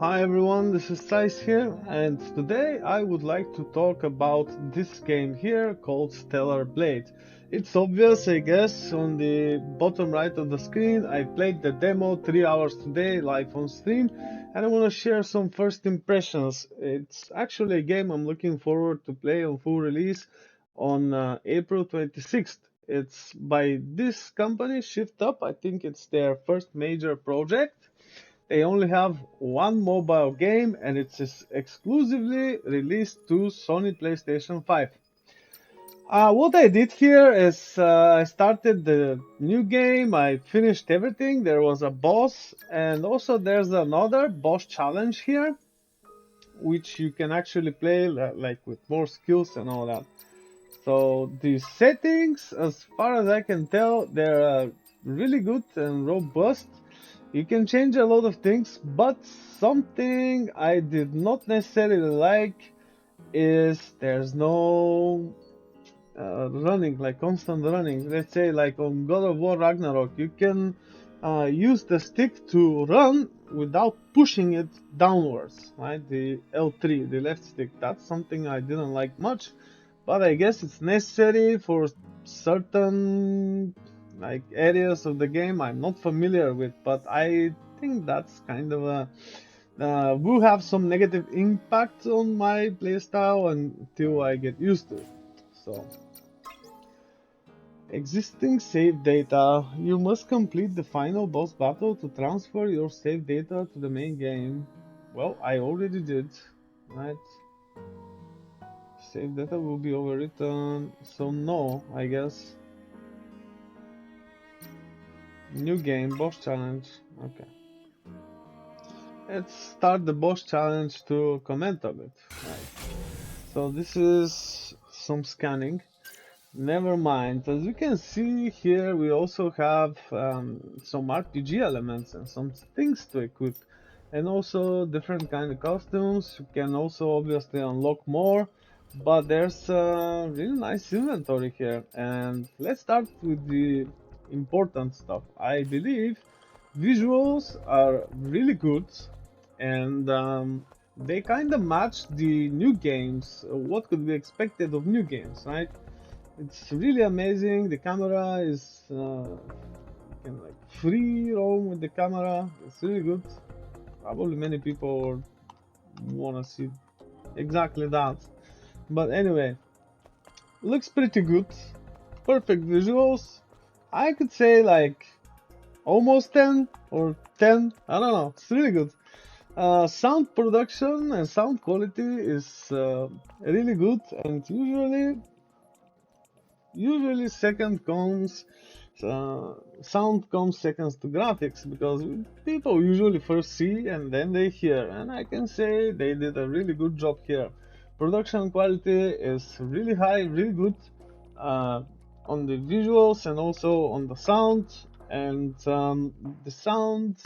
Hi everyone, this is Zeiss here, and today I would like to talk about this game here called Stellar Blade. It's obvious, I guess, on the bottom right of the screen. I played the demo 3 hours today live on stream, and I want to share some first impressions. It's actually a game I'm looking forward to play on full release on April 26th. It's by this company, Shift Up. I think it's their first major project. They only have one mobile game and it's exclusively released to Sony PlayStation 5. What I did here is I started the new game, I finished everything, there was a boss, and also there's another boss challenge here, which you can actually play like with more skills and all that. So the settings, as far as I can tell, they're really good and robust. You can change a lot of things, but something I did not necessarily like is there's no running, like constant running. Let's say like on God of War Ragnarok, you can use the stick to run without pushing it downwards, right? The L3, the left stick. That's something I didn't like much, but I guess it's necessary for certain like areas of the game I'm not familiar with. But I think that's kind of a will have some negative impact on my playstyle until I get used to it. So. Existing save data. You must complete the final boss battle to transfer your save data to the main game. Well, I already did, right? Save data will be overwritten, so no, I guess. New game, boss challenge. Okay. Let's start the boss challenge to comment on it. Right. So this is some scanning. Never mind. As you can see here, we also have some RPG elements and some things to equip, and also different kind of costumes. You can also obviously unlock more, but there's a really nice inventory here. And let's start with the important stuff. I believe visuals are really good, and they kind of match the new games. What could be expected of new games, right? It's really amazing. The camera is you can like free roam with the camera. It's really good. Probably many people wanna see exactly that. But anyway, looks pretty good. Perfect visuals. I could say like almost 10 or 10. I don't know. It's really good. Sound production and sound quality is really good, and usually second comes sound comes seconds to graphics, because people usually first see and then they hear, and I can say they did a really good job here. Production quality is really high, really good, uh, on the visuals and also on the sound, and the sound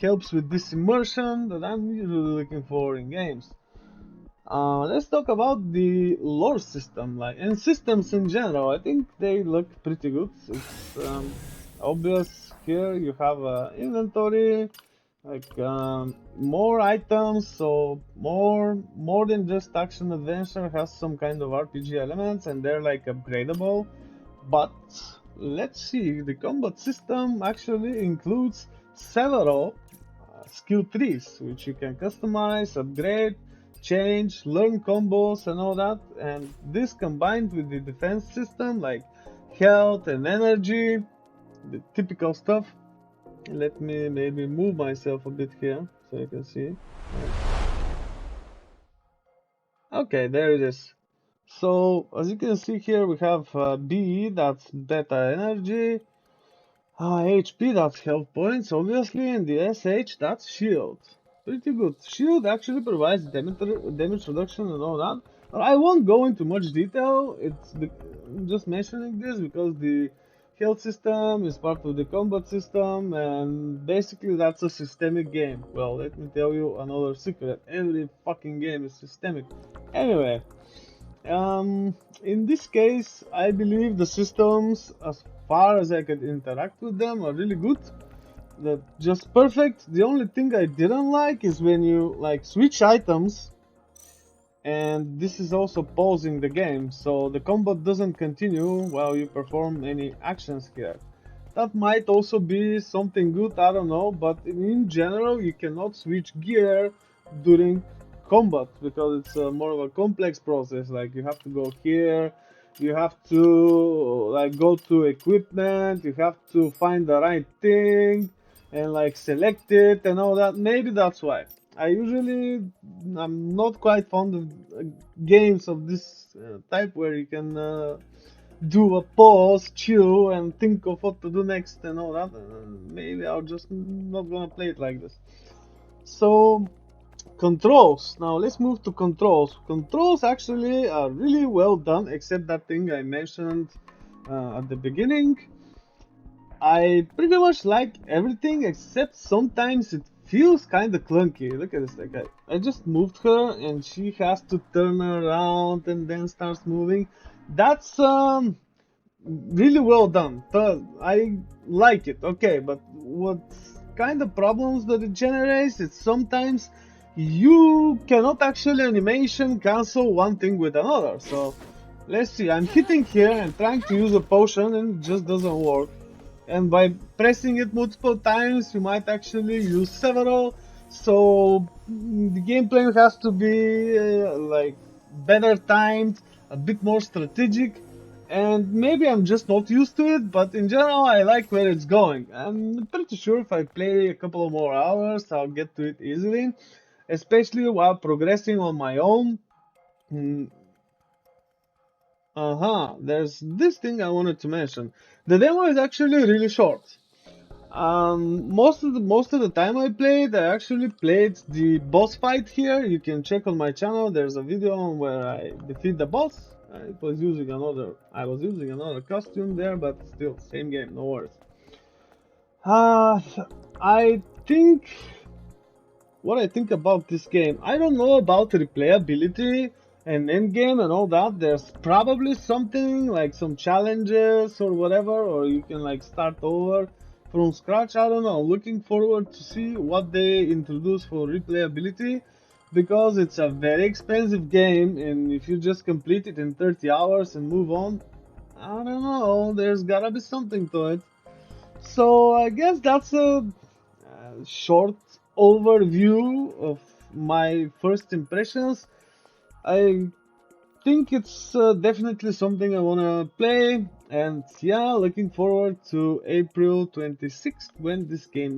helps with this immersion that I'm usually looking for in games. Let's talk about the lore system, like, and systems in general. I think they look pretty good. It's obvious here. You have inventory, like more items, so more than just action adventure. Has some kind of RPG elements, and they're like upgradable. But let's see, the combat system actually includes several skill trees, which you can customize, upgrade, change, learn combos and all that. And this combined with the defense system like health and energy, the typical stuff. Let me maybe move myself a bit here so you can see. Okay, there it is. So as you can see here, we have BE, that's beta energy, HP, that's health points, obviously, and the SH, that's shield. Pretty good. Shield actually provides damage reduction and all that. But I won't go into much detail. I'm just mentioning this because the health system is part of the combat system, and basically that's a systemic game. Well, let me tell you another secret. Every fucking game is systemic. Anyway, in this case, I believe the systems, as far as I could interact with them, are really good. just perfect. The only thing I didn't like is when you like switch items, and this is also pausing the game, so the combat doesn't continue while you perform any actions here. That might also be something good, I don't know, but in general you cannot switch gear during combat because it's more of a complex process. Like you have to go here, you have to like go to equipment, you have to find the right thing and like select it and all that. Maybe that's why. I'm not quite fond of games of this type where you can do a pause, chill, and think of what to do next and all that. Maybe I'll just not gonna play it like this. So, controls. Now let's move to controls. Controls actually are really well done, except that thing I mentioned at the beginning. I pretty much like everything except sometimes it feels kind of clunky. Look at this, like I just moved her and she has to turn around and then starts moving. That's really well done. I like it. Okay, but what kind of problems that it generates is sometimes you cannot actually animation cancel one thing with another. So let's see. I'm hitting here and trying to use a potion and it just doesn't work. And by pressing it multiple times, you might actually use several. So the gameplay has to be like better timed, a bit more strategic, and maybe I'm just not used to it, but in general I like where it's going. I'm pretty sure if I play a couple of more hours I'll get to it easily, especially while progressing on my own. Mm, there's this thing I wanted to mention. The demo is actually really short. Most of the time I played, I actually played the boss fight here. You can check on my channel. There's a video on where I defeat the boss. I was using another costume there, but still same game. No worries. Uh, I think what I think about this game. I don't know about replayability and endgame and all that. There's probably something like some challenges or whatever, or you can like start over from scratch. I don't know. Looking forward to see what they introduce for replayability because it's a very expensive game, and if you just complete it in 30 hours and move on, I don't know. There's gotta be something to it. So I guess that's a short overview of my first impressions. I think it's definitely something I wanna play, and yeah, looking forward to April 26th when this game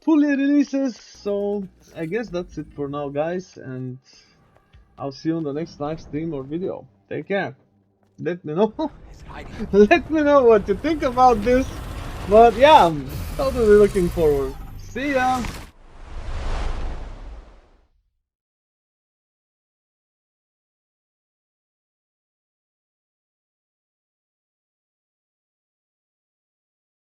fully releases. So I guess that's it for now, guys, and I'll see you on the next live stream or video. Take care. Let me know. Let me know what you think about this. But yeah, I'm totally looking forward. See ya!